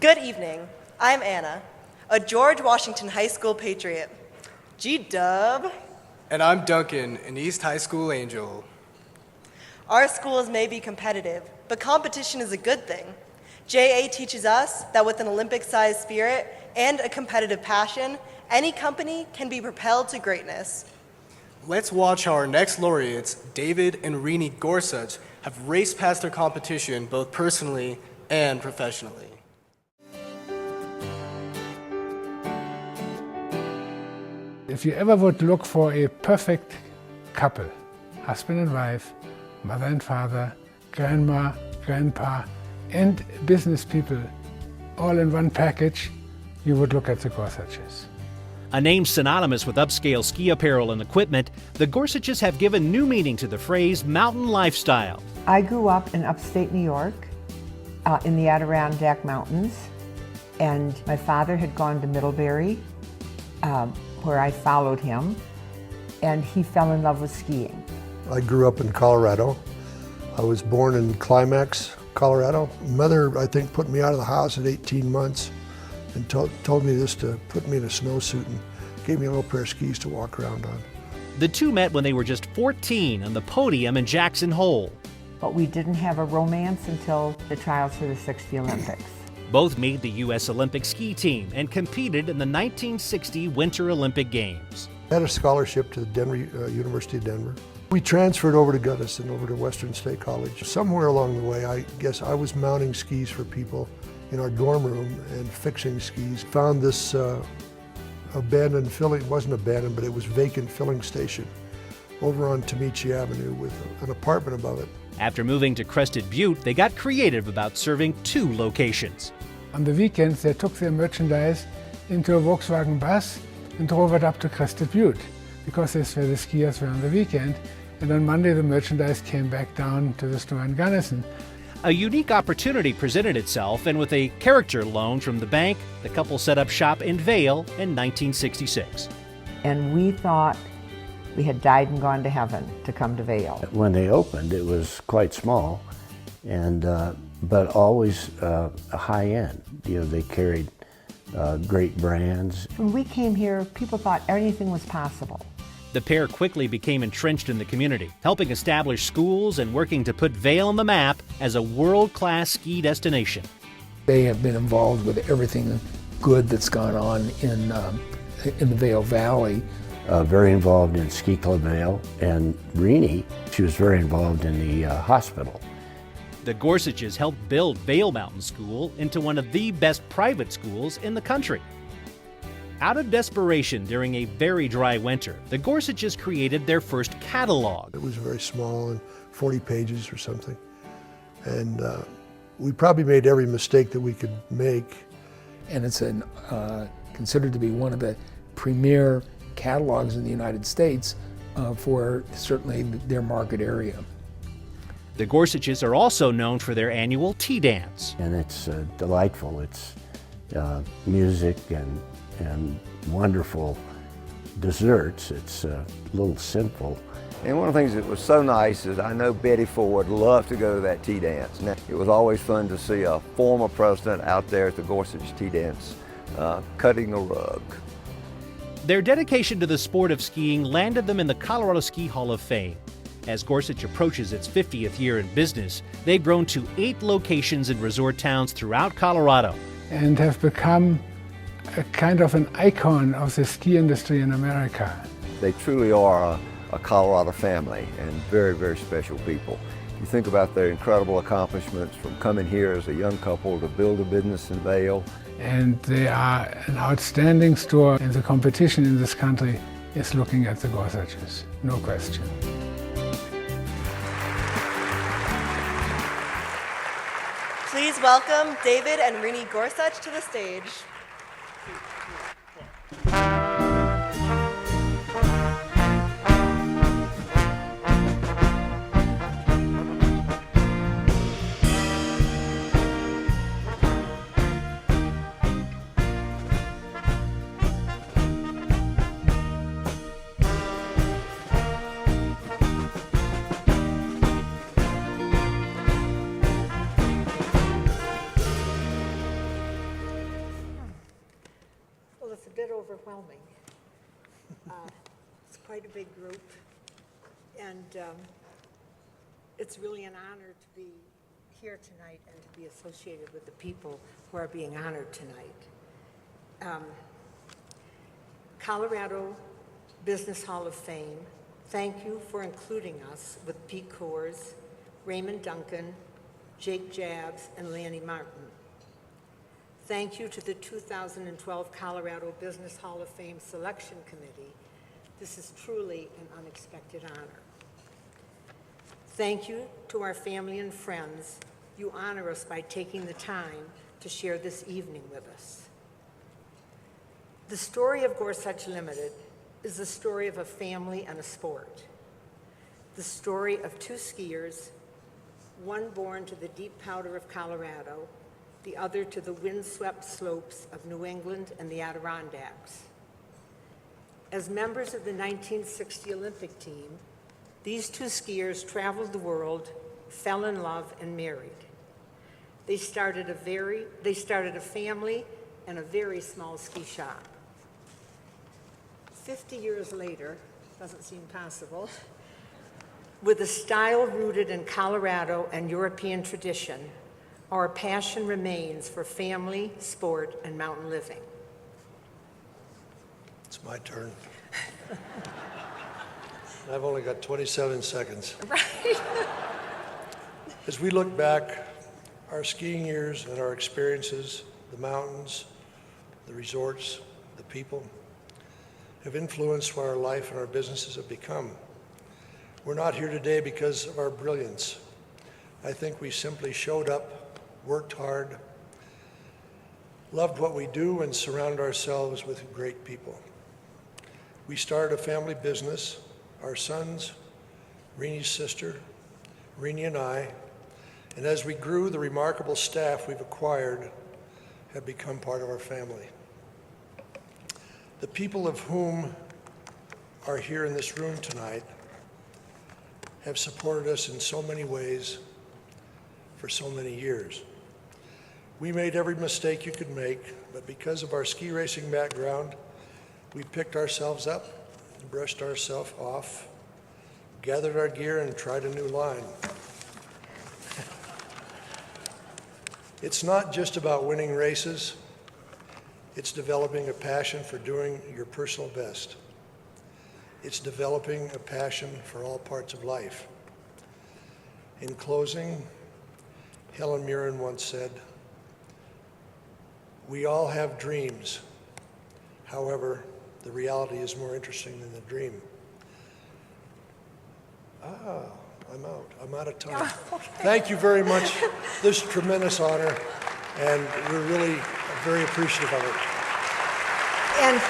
Good evening. I'm Anna, a George Washington High School patriot. G-Dub. And I'm Duncan, an East High School angel. Our schools may be competitive, but competition is a good thing. JA teaches us that with an Olympic-sized spirit and a competitive passion, any company can be propelled to greatness. Let's watch how our next laureates, David and Renie Gorsuch, have raced past their competition both personally and professionally. If you ever would look for a perfect couple, husband and wife, mother and father, grandma, grandpa, and business people, all in one package, you would look at the Gorsuchs. A name synonymous with upscale ski apparel and equipment, the Gorsuchs have given new meaning to the phrase mountain lifestyle. I grew up in upstate New York, in the Adirondack Mountains, and my father had gone to Middlebury, where I followed him, and he fell in love with skiing. I grew up in Colorado. I was born in Climax, Colorado. Mother, I think, put me out of the house at 18 months and told me this to put me in a snowsuit and gave me a little pair of skis to walk around on. The two met when they were just 14 on the podium in Jackson Hole. But we didn't have a romance until the trials for the 60 Olympics. Both made the U.S. Olympic ski team and competed in the 1960 Winter Olympic Games. I had a scholarship to the University of Denver. We transferred over to Gunnison, over to Western State College. Somewhere along the way, I guess I was mounting skis for people in our dorm room and fixing skis. Found this abandoned filling, it wasn't abandoned, but it was vacant filling station over on Tamichi Avenue with an apartment above it. After moving to Crested Butte, they got creative about serving two locations. On the weekends, they took their merchandise into a Volkswagen bus and drove it up to Crested Butte, because that's where the skiers were on the weekend. And on Monday, the merchandise came back down to the store in Gunnison. A unique opportunity presented itself, and with a character loan from the bank, the couple set up shop in Vail in 1966. And we thought we had died and gone to heaven to come to Vail. When they opened, it was quite small, and but always high end. You know, they carried great brands. When we came here, people thought anything was possible. The pair quickly became entrenched in the community, helping establish schools and working to put Vail on the map as a world-class ski destination. They have been involved with everything good that's gone on in the Vail Valley. Very involved in Ski Club Vail, and Renie, she was very involved in the hospital. The Gorsuchs helped build Vail Mountain School into one of the best private schools in the country. Out of desperation during a very dry winter, the Gorsuchs created their first catalog. It was very small and 40 pages or something. And we probably made every mistake that we could make. And it's considered to be one of the premier catalogs in the United States for certainly their market area. The Gorsuchs are also known for their annual tea dance. And it's delightful. It's music and wonderful desserts. It's a little simple. And one of the things that was so nice is I know Betty Ford loved to go to that tea dance. Now, it was always fun to see a former president out there at the Gorsuch tea dance cutting a rug. Their dedication to the sport of skiing landed them in the Colorado Ski Hall of Fame. As Gorsuch approaches its 50th year in business, they've grown to 8 locations in resort towns throughout Colorado. And have become a kind of an icon of the ski industry in America. They truly are a Colorado family and very, very special people. You think about their incredible accomplishments from coming here as a young couple to build a business in Vail. And they are an outstanding store, and the competition in this country is looking at the Gorsuchs, no question. Please welcome David and Renie Gorsuch to the stage. quite a big group, and it's really an honor to be here tonight and to be associated with the people who are being honored tonight. Colorado Business Hall of Fame, thank you for including us with Pete Coors, Raymond Duncan, Jake Jabs, and Lanny Martin. Thank you to the 2012 Colorado Business Hall of Fame Selection Committee. This is truly an unexpected honor. Thank you to our family and friends. You honor us by taking the time to share this evening with us. The story of Gorsuch Limited is the story of a family and a sport. The story of two skiers, one born to the deep powder of Colorado, the other to the windswept slopes of New England and the Adirondacks. As members of the 1960 Olympic team, these two skiers traveled the world, fell in love, and married. They started a family and a very small ski shop. 50 years later, doesn't seem possible, with a style rooted in Colorado and European tradition, our passion remains for family, sport, and mountain living. It's my turn. I've only got 27 seconds. Right. As we look back, our skiing years and our experiences, the mountains, the resorts, the people, have influenced what our life and our businesses have become. We're not here today because of our brilliance. I think we simply showed up, worked hard, loved what we do, and surrounded ourselves with great people. We started a family business, our sons, Renie's sister, Renie and I, and as we grew, the remarkable staff we've acquired have become part of our family. The people of whom are here in this room tonight have supported us in so many ways for so many years. We made every mistake you could make, but because of our ski racing background, we picked ourselves up, brushed ourselves off, gathered our gear, and tried a new line. It's not just about winning races, it's developing a passion for doing your personal best. It's developing a passion for all parts of life. In closing, Helen Mirren once said, "We all have dreams. However, the reality is more interesting than the dream." I'm out. I'm out of time. Okay. Thank you very much. This is a tremendous honor, and we're really very appreciative of it. And